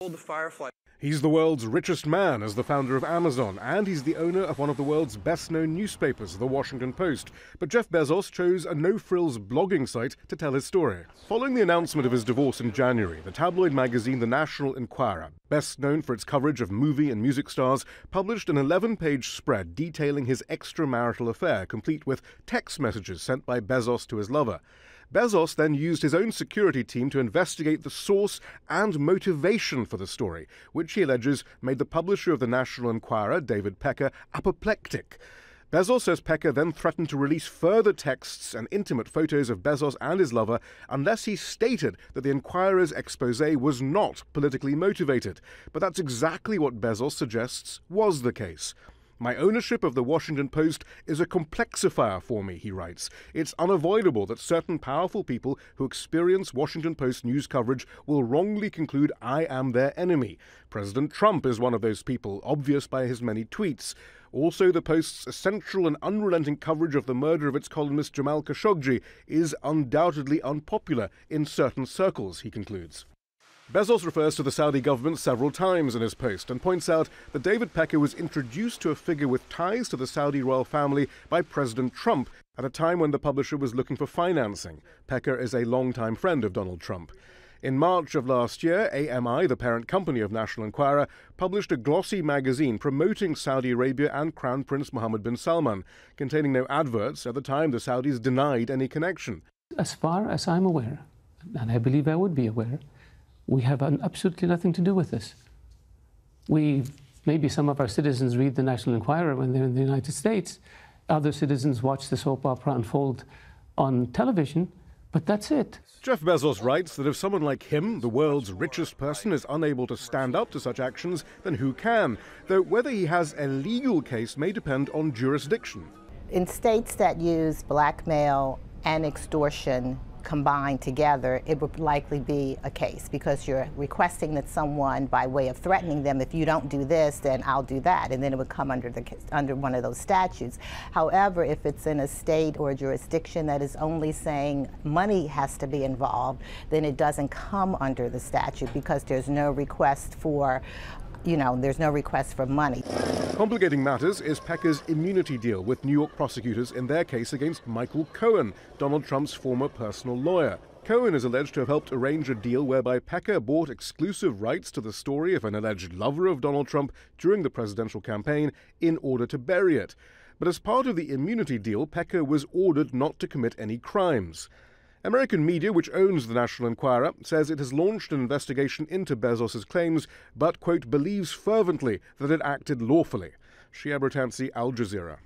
The Firefly. He's the world's richest man as the founder of Amazon, and he's the owner of one of the world's best-known newspapers, The Washington Post. But Jeff Bezos chose a no-frills blogging site to tell his story. Following the announcement of his divorce in January, the tabloid magazine The National Enquirer, best known for its coverage of movie and music stars, published an 11-page spread detailing his extramarital affair, complete with text messages sent by Bezos to his lover. Bezos then used his own security team to investigate the source and motivation for the story, which he alleges made the publisher of the National Enquirer, David Pecker, apoplectic. Bezos says Pecker then threatened to release further texts and intimate photos of Bezos and his lover unless he stated that the Enquirer's expose was not politically motivated. But that's exactly what Bezos suggests was the case. "My ownership of the Washington Post is a complexifier for me," he writes. "It's unavoidable that certain powerful people who experience Washington Post news coverage will wrongly conclude I am their enemy. President Trump is one of those people, obvious by his many tweets. Also, the Post's essential and unrelenting coverage of the murder of its columnist Jamal Khashoggi is undoubtedly unpopular in certain circles," he concludes. Bezos refers to the Saudi government several times in his post and points out that David Pecker was introduced to a figure with ties to the Saudi royal family by President Trump at a time when the publisher was looking for financing. Pecker is a longtime friend of Donald Trump. In March of last year, AMI, the parent company of National Enquirer, published a glossy magazine promoting Saudi Arabia and Crown Prince Mohammed bin Salman, containing no adverts. At the time, the Saudis denied any connection. As far as I'm aware, and I would be aware, we have absolutely nothing to do with this. Maybe some of our citizens read the National Enquirer when they're in the United States. Other citizens watch the soap opera unfold on television, but that's it. Jeff Bezos writes that if someone like him, the world's richest person, is unable to stand up to such actions, then who can? Though whether he has a legal case may depend on jurisdiction. In states that use blackmail and extortion combined together, it would likely be a case because you're requesting that someone, by way of threatening them, if you don't do this, then I'll do that, and then it would come under one of those statutes. However, if it's in a state or a jurisdiction that is only saying money has to be involved, then it doesn't come under the statute because there's no request for there's no request for money. Complicating matters is Pecker's immunity deal with New York prosecutors in their case against Michael Cohen, Donald Trump's former personal lawyer. Cohen is alleged to have helped arrange a deal whereby Pecker bought exclusive rights to the story of an alleged lover of Donald Trump during the presidential campaign in order to bury it. But as part of the immunity deal, Pecker was ordered not to commit any crimes. American media, which owns the National Enquirer, says it has launched an investigation into Bezos' claims, but, quote, believes fervently that it acted lawfully. Shihab, Rattansi, Al Jazeera.